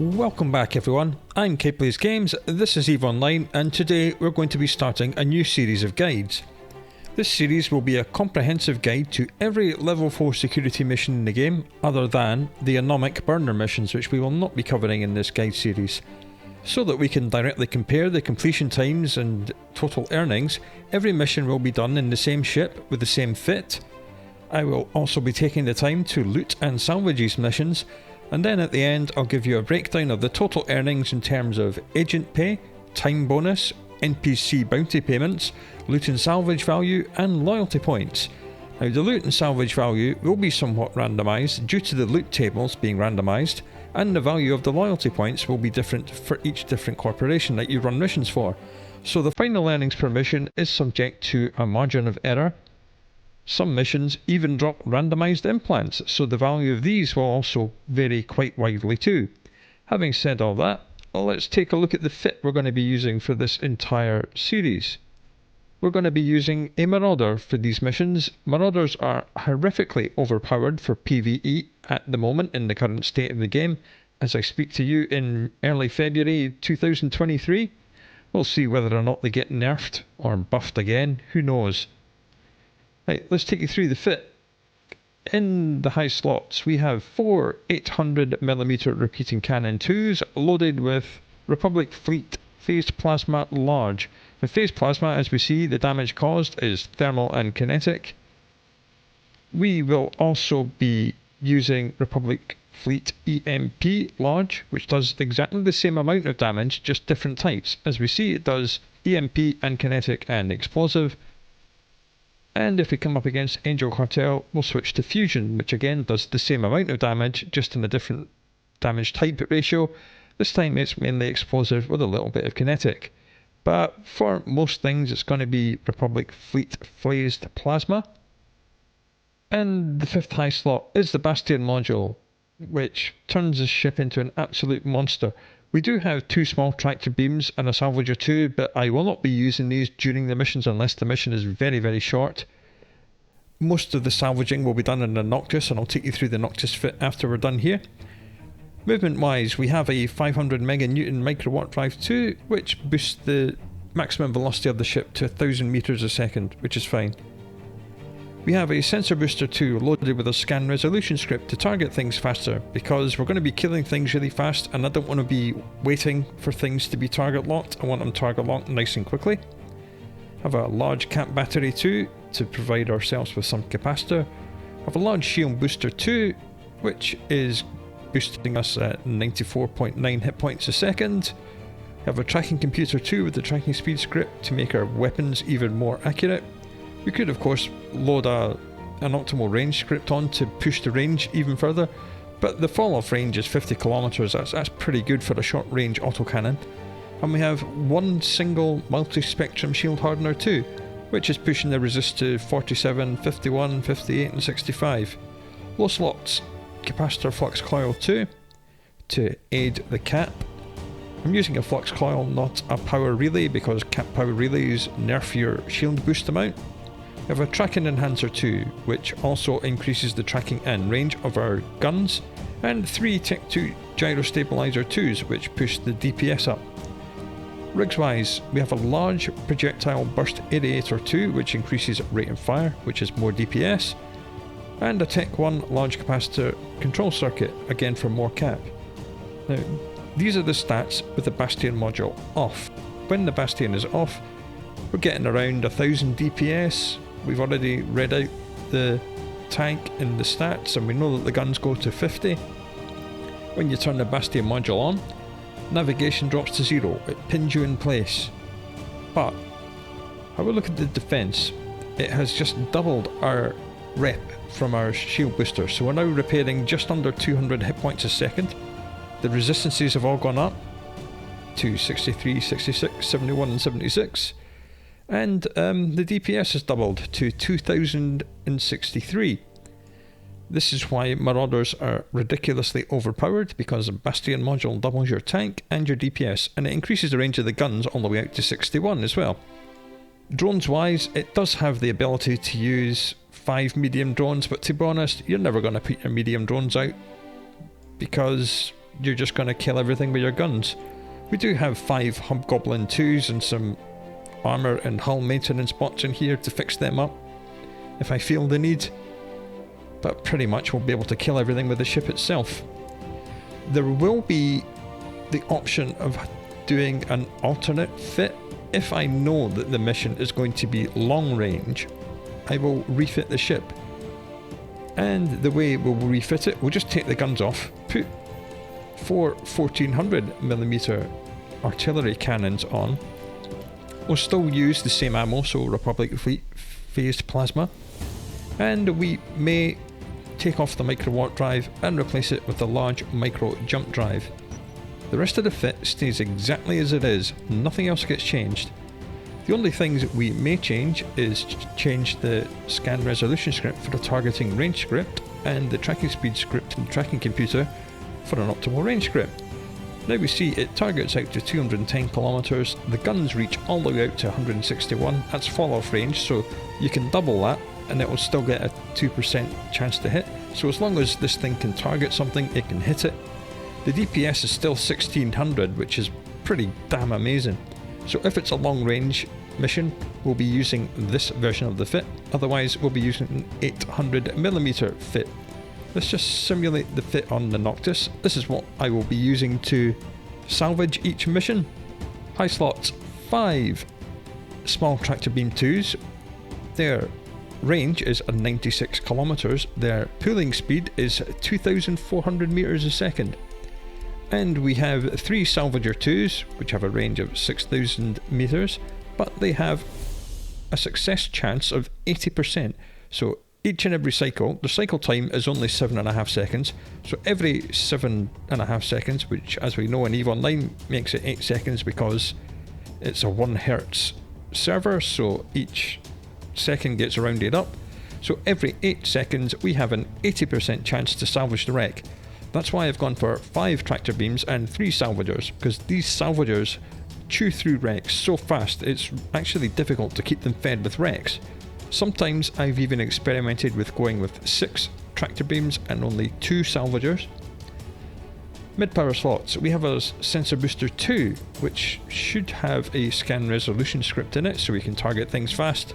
Welcome back everyone, I'm Caplays Games, this is EVE Online, and today we're going to be starting a new series of guides. This series will be a comprehensive guide to every level 4 security mission in the game, other than the Anomic burner missions, which we will not be covering in this guide series. So that we can directly compare the completion times and total earnings, every mission will be done in the same ship with the same fit. I will also be taking the time to loot and salvage these missions, and then at the end I'll give you a breakdown of the total earnings in terms of agent pay, time bonus, NPC bounty payments, loot and salvage value and loyalty points. Now the loot and salvage value will be somewhat randomised due to the loot tables being randomised, and the value of the loyalty points will be different for each different corporation that you run missions for. So the final earnings per mission is subject to a margin of error. Some missions even drop randomised implants, so the value of these will also vary quite widely too. Having said all that, let's take a look at the fit we're going to be using for this entire series. We're going to be using a Marauder for these missions. Marauders are horrifically overpowered for PvE at the moment in the current state of the game. As I speak to you in early February 2023, we'll see whether or not they get nerfed or buffed again, who knows. Right, let's take you through the fit. In the high slots we have 4 800mm repeating cannon 2s loaded with Republic Fleet Phased Plasma Large. The phased plasma, as we see, the damage caused is thermal and kinetic. We will also be using Republic Fleet EMP Large, which does exactly the same amount of damage, just different types. As we see, it does EMP and kinetic and explosive. And if we come up against Angel Cartel, we'll switch to Fusion, which again does the same amount of damage, just in a different damage type ratio. This time it's mainly explosive with a little bit of kinetic. But for most things it's going to be Republic Fleet Phased Plasma. And the 5th high slot is the Bastion module, which turns the ship into an absolute monster. We do have 2 small tractor beams and a salvage or 2, but I will not be using these during the missions unless the mission is very, very short. Most of the salvaging will be done in the Noctis, and I'll take you through the Noctis Fit after we're done here. Movement wise, we have a 500 meganewton Microwarpdrive II, which boosts the maximum velocity of the ship to 1000 meters a second, which is fine. We have a Sensor Booster 2 loaded with a scan resolution script to target things faster, because we're going to be killing things really fast and I don't want to be waiting for things to be target locked. I want them target locked nice and quickly. I have a large cap battery 2 to provide ourselves with some capacitor. I have a large shield booster 2, which is boosting us at 94.9 hit points a second. I have a tracking computer 2 with the tracking speed script to make our weapons even more accurate. We could of course load an optimal range script on to push the range even further, but the fall off range is 50 kilometers, that's pretty good for a short range autocannon. And we have one single multi-spectrum shield hardener too, which is pushing the resist to 47, 51, 58 and 65. Low slots, Capacitor Flux Coil 2 to aid the cap. I'm using a Flux Coil, not a power relay, because cap power relays nerf your shield boost amount. We have a tracking enhancer 2, which also increases the tracking and range of our guns, and 3 Tech 2 Gyrostabilizer IIs, which push the DPS up. Rigs wise, we have a large projectile burst aerator 2, which increases rate of fire, which is more DPS, and a Tech 1 large capacitor control circuit, again for more cap. Now, these are the stats with the Bastion module off. When the Bastion is off, we're getting around 1000 DPS. We've already read out the tank in the stats and we know that the guns go to 50. When you turn the Bastion module on, navigation drops to 0, it pins you in place. But, have a look at the defense. It has just doubled our rep from our shield booster, so we're now repairing just under 200 hit points a second. The resistances have all gone up to 63, 66, 71 and 76. And the DPS has doubled to 2063. This is why Marauders are ridiculously overpowered, because the Bastion module doubles your tank and your DPS, and it increases the range of the guns all the way out to 61 as well. Drones wise, it does have the ability to use 5 medium drones, but to be honest, you're never going to put your medium drones out, because you're just going to kill everything with your guns. We do have 5 Hobgoblin 2s and some armour and hull maintenance bots in here to fix them up if I feel the need, but pretty much we'll be able to kill everything with the ship itself. There will be the option of doing an alternate fit. If I know that the mission is going to be long range, I will refit the ship. And the way we'll refit it, we'll just take the guns off, put 4 1400mm artillery cannons on. We'll still use the same ammo, so Republic Fleet phased plasma, and we may take off the micro warp drive and replace it with the large micro jump drive. The rest of the fit stays exactly as it is, nothing else gets changed. The only things that we may change is change the scan resolution script for the targeting range script and the tracking speed script and tracking computer for an optimal range script. Now we see it targets out to 210 kilometers, the guns reach all the way out to 161, that's fall off range, so you can double that and it will still get a 2% chance to hit. So as long as this thing can target something, it can hit it. The DPS is still 1600, which is pretty damn amazing. So if it's a long range mission, we'll be using this version of the fit, otherwise we'll be using an 800mm fit. Let's just simulate the fit on the Noctis. This is what I will be using to salvage each mission. High slots 5 small tractor beam 2s. Their range is 96 kilometers. Their pulling speed is 2,400 meters a second. And we have 3 Salvager 2s, which have a range of 6,000 meters, but they have a success chance of 80%. So each and every cycle, the cycle time is only 7.5 seconds. So every 7.5 seconds, which as we know in EVE Online makes it 8 seconds because it's a 1 Hz server, so each second gets rounded up. So every 8 seconds we have an 80% chance to salvage the wreck. That's why I've gone for 5 tractor beams and 3 salvagers, because these salvagers chew through wrecks so fast it's actually difficult to keep them fed with wrecks. Sometimes I've even experimented with going with 6 tractor beams and only 2 salvagers. Mid-power slots, we have a Sensor Booster 2, which should have a scan resolution script in it so we can target things fast.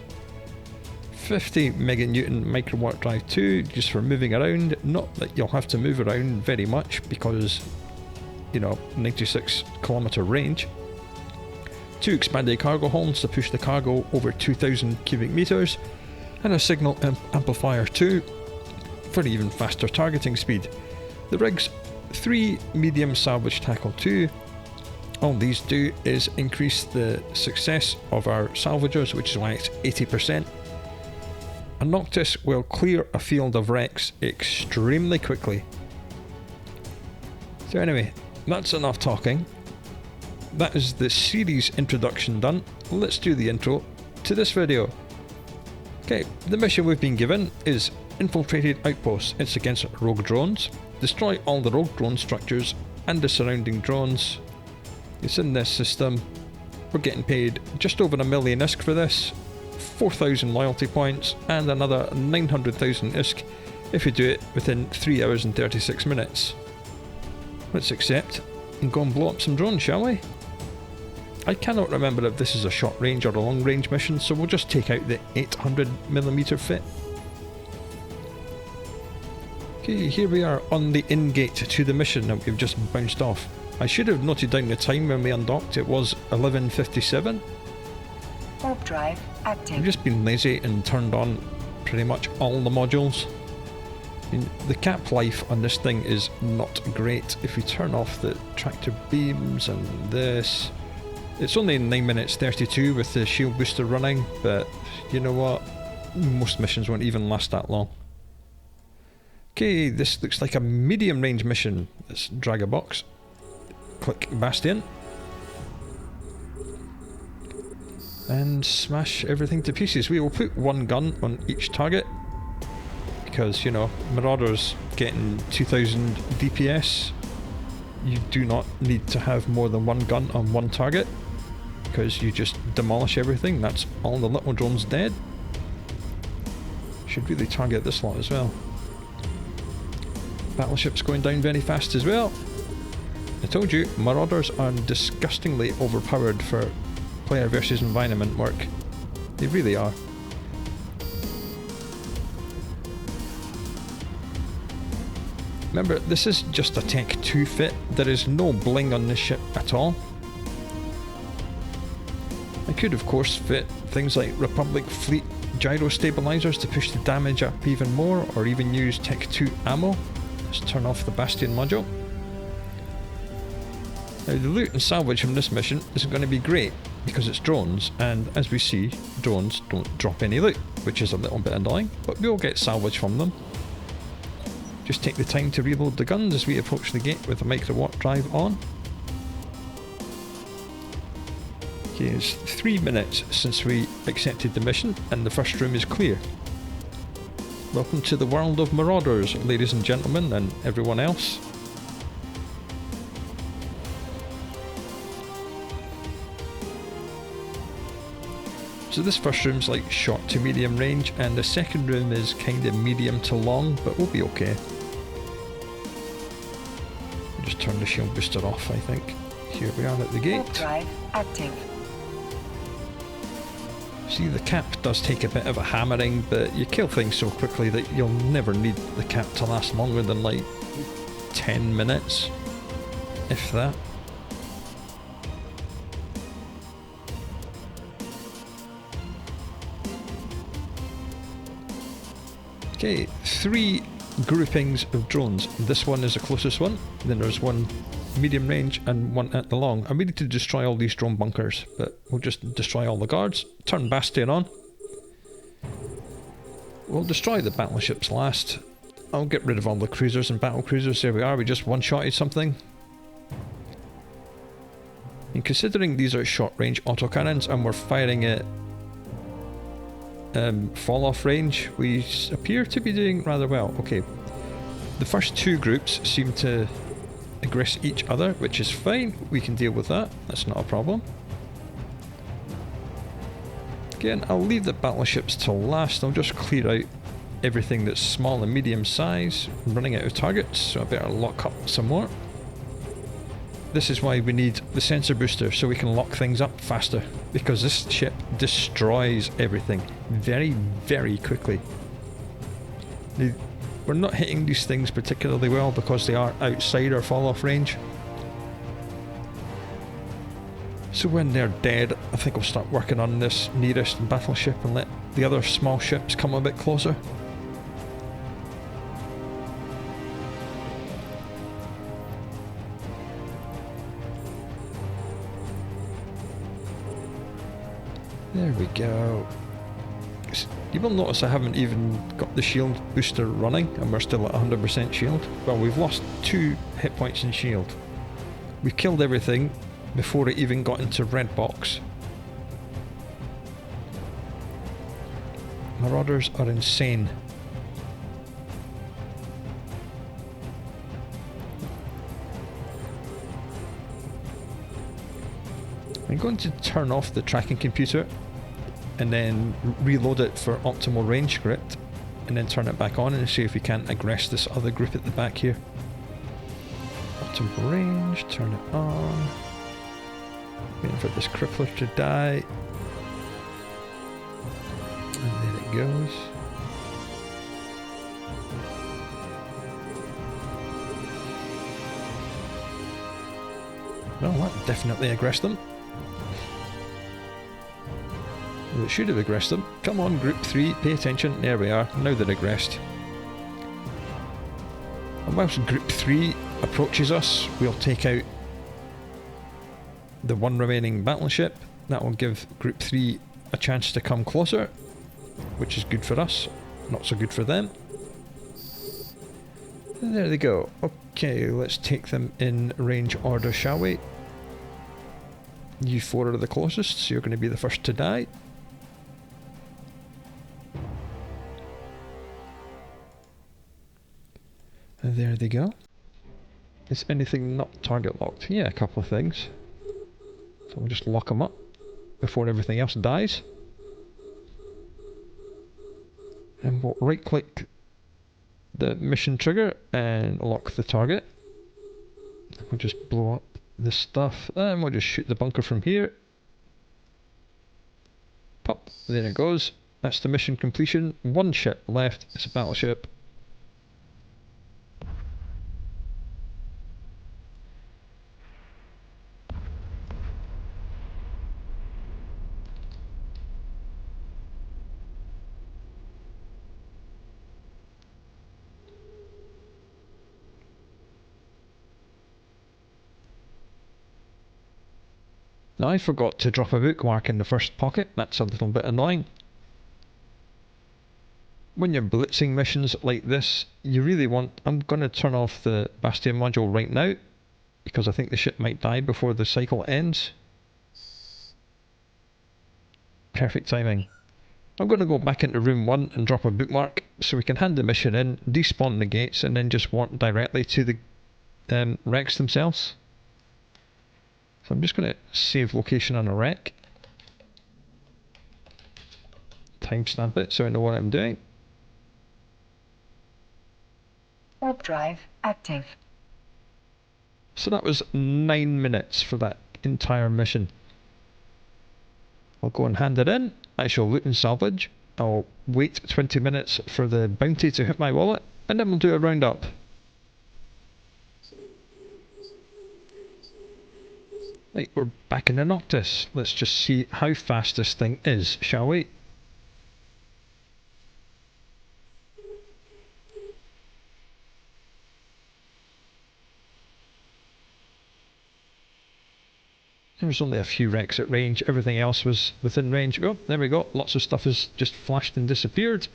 50 meganewton Microwarpdrive II, just for moving around. Not that you'll have to move around very much because, you know, 96 kilometer range. 2 expanded cargo holds to push the cargo over 2,000 cubic meters, and a signal amplifier 2 for even faster targeting speed. The rigs, 3 medium salvage tackle 2. All these do is increase the success of our salvagers, which is why it's 80%. A Noctis will clear a field of wrecks extremely quickly. So anyway, that's enough talking. That is the series introduction done. Let's do the intro to this video. Okay, the mission we've been given is Infiltrated Outposts. It's against rogue drones. Destroy all the rogue drone structures and the surrounding drones. It's in this system. We're getting paid just over 1 million ISK for this. 4,000 loyalty points and another 900,000 ISK if you do it within 3 hours and 36 minutes. Let's accept and go and blow up some drones, shall we? I cannot remember if this is a short range or a long range mission, so we'll just take out the 800mm fit. Okay, here we are on the in-gate to the mission that we've just bounced off. I should have noted down the time when we undocked. It was 11:57. Warp drive active. I've just been lazy and turned on pretty much all the modules. I mean, the cap life on this thing is not great. If we turn off the tractor beams and this, it's only 9 minutes 32 with the shield booster running, but you know what? Most missions won't even last that long. Okay, this looks like a medium range mission. Let's drag a box. Click Bastion. And smash everything to pieces. We will put 1 gun on each target because, you know, Marauder's getting 2000 DPS. You do not need to have more than 1 gun on 1 target because you just demolish everything. That's all the little drones dead. Should really target this lot as well. Battleship's going down very fast as well. I told you, Marauders are disgustingly overpowered for player versus environment work. They really are. Remember, this is just a Tech 2 fit. There is no bling on this ship at all. I could of course fit things like Republic Fleet Gyrostabilizers to push the damage up even more, or even use Tech 2 ammo. Let's turn off the Bastion module. Now the loot and salvage from this mission isn't going to be great because it's drones, and as we see, drones don't drop any loot, which is a little bit annoying, but we'll get salvage from them. Just take the time to reload the guns as we approach the gate with the Microwarpdrive on. Okay, it's 3 minutes since we accepted the mission and the first room is clear. Welcome to the world of Marauders, ladies and gentlemen, and everyone else. So this first room's like short to medium range, and the second room is kind of medium to long, but we'll be okay. Just turn the shield booster off, I think. Here we are at the gate. Warp drive active. See, the cap does take a bit of a hammering, but you kill things so quickly that you'll never need the cap to last longer than like 10 minutes, if that. Okay, 3 groupings of drones. This one is the closest one, then there's one medium range and one at the long. I need to destroy all these drone bunkers, but we'll just destroy all the guards. Turn Bastion on. We'll destroy the battleships last. I'll get rid of all the cruisers and battle cruisers. There we are, we just one-shotted something. And considering these are short range autocannons and we're firing at fall off range, we appear to be doing rather well. Okay, the first 2 groups seem to aggress each other, which is fine. We can deal with that, that's not a problem. Again, I'll leave the battleships till last. I'll just clear out everything that's small and medium size. I'm running out of targets, so I better lock up some more. This is why we need the sensor booster, so we can lock things up faster, because this ship destroys everything very, very quickly. We're not hitting these things particularly well because they are outside our fall off range. So when they're dead, I think I'll start working on this nearest battleship and let the other small ships come a bit closer. There we go. You will notice I haven't even got the shield booster running and we're still at 100% shield. Well, we've lost 2 hit points in shield. We killed everything before it even got into red box. Marauders are insane. I'm going to turn off the tracking computer and then reload it for optimal range script, and then turn it back on and see if we can't aggress this other group at the back here. Optimal range, turn it on. Waiting for this crippler to die. And there it goes. Well, that definitely aggressed them. Well, it should have aggressed them. Come on, group 3, pay attention. There we are. Now they're aggressed. And whilst group 3 approaches us, we'll take out the one remaining battleship. That will give group 3 a chance to come closer, which is good for us, not so good for them. And there they go. Okay, let's take them in range order, shall we? You 4 are the closest, so you're going to be the first to die. And there they go. Is anything not target locked? Yeah, a couple of things. So we'll just lock them up before everything else dies. And we'll right click the mission trigger and lock the target. We'll just blow up this stuff, and we'll just shoot the bunker from here. Pop, there it goes. That's the mission completion. One ship left, it's a battleship. Now I forgot to drop a bookmark in the first pocket, that's a little bit annoying. When you're blitzing missions like this, you really want... I'm going to turn off the Bastion module right now, because I think the ship might die before the cycle ends. Perfect timing. I'm going to go back into room 1 and drop a bookmark, so we can hand the mission in, despawn the gates, and then just warp directly to the wrecks themselves. So I'm just going to save location on a wreck. Timestamp it so I know what I'm doing. Warp drive active. So that was 9 minutes for that entire mission. I'll go and hand it in. I shall loot and salvage. I'll wait 20 minutes for the bounty to hit my wallet, and then we'll do a roundup. Right, we're back in the Noctis. Let's just see how fast this thing is, shall we? There's only a few wrecks at range, everything else was within range. Oh, there we go, lots of stuff has just flashed and disappeared.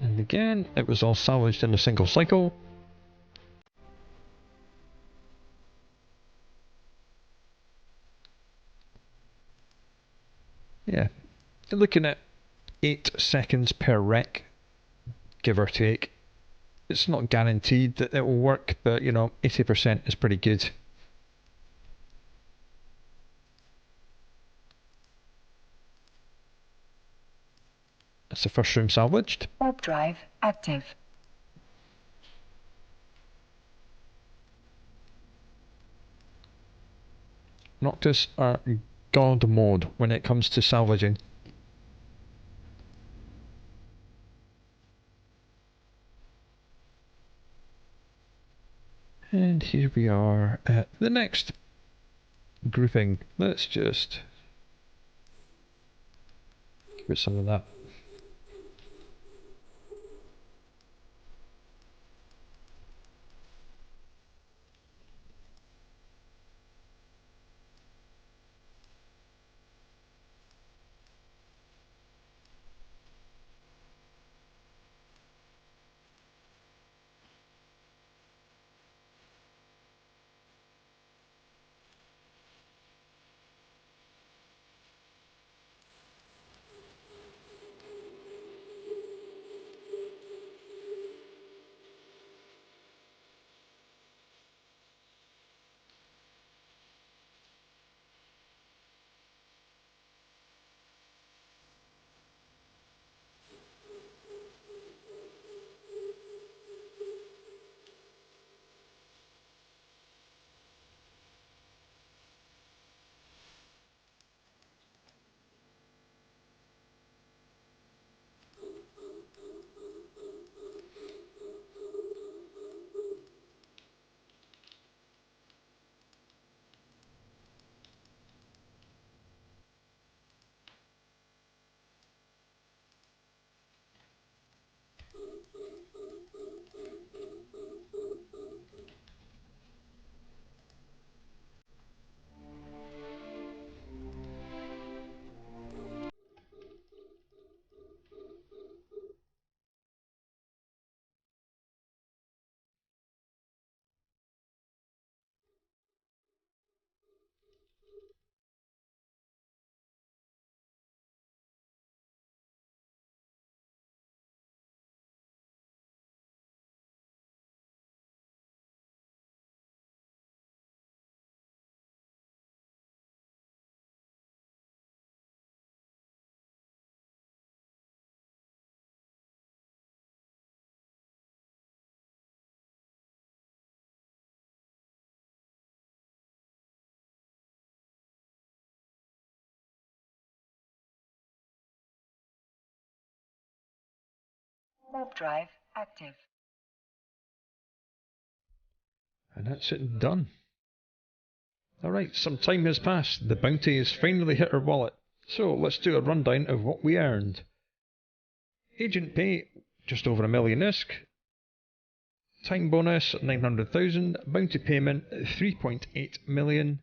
And again, it was all salvaged in a single cycle. Yeah, you're looking at 8 seconds per wreck, give or take. It's not guaranteed that it will work, but you know, 80% is pretty good. That's the first room salvaged. Warp drive active. Noctis are god mode when it comes to salvaging. And here we are at the next grouping. Let's just give it some of that. Warp drive active. And that's it done. Alright, some time has passed. The bounty has finally hit our wallet. So let's do a rundown of what we earned. Agent pay, just over 1 million ISK. Time bonus, 900,000. Bounty payment, 3.8 million.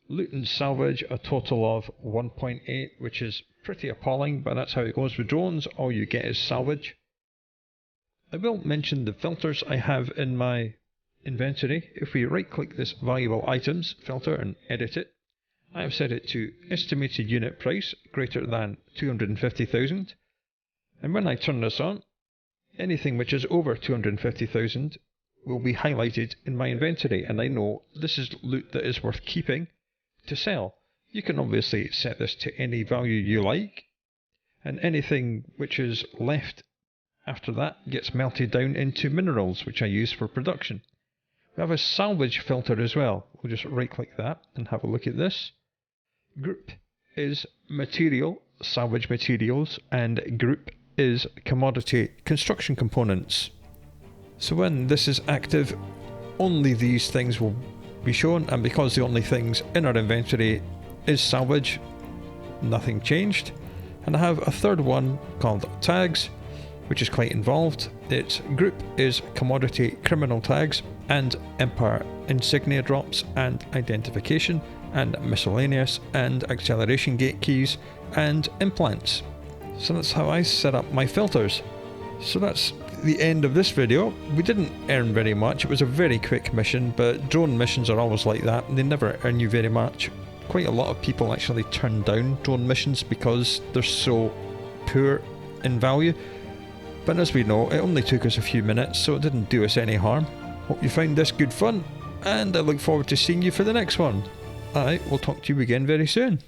Loot and salvage, a total of 1.8, which is pretty appalling, but that's how it goes with drones. All you get is salvage. I will mention the filters I have in my inventory. If we right click this valuable items filter and edit it, I have set it to estimated unit price greater than 250,000, and when I turn this on, anything which is over 250,000 will be highlighted in my inventory, and I know this is loot that is worth keeping to sell. You can obviously set this to any value you like, and anything which is left after that gets melted down into minerals, which I use for production. We have a salvage filter as well. We'll just right click that and have a look at this. Group is material, salvage materials, and group is commodity construction components. So when this is active, only these things will be shown, and because the only things in our inventory is salvage, nothing changed. And I have a third one called tags, which is quite involved. Its group is commodity criminal tags and empire insignia drops and identification and miscellaneous and acceleration gate keys and implants. So that's how I set up my filters. So that's the end of this video. We didn't earn very much. It was a very quick mission, but drone missions are always like that. They never earn you very much. Quite a lot of people actually turn down drone missions because they're so poor in value. But as we know, it only took us a few minutes, so it didn't do us any harm. Hope you found this good fun, and I look forward to seeing you for the next one. I will talk to you again very soon.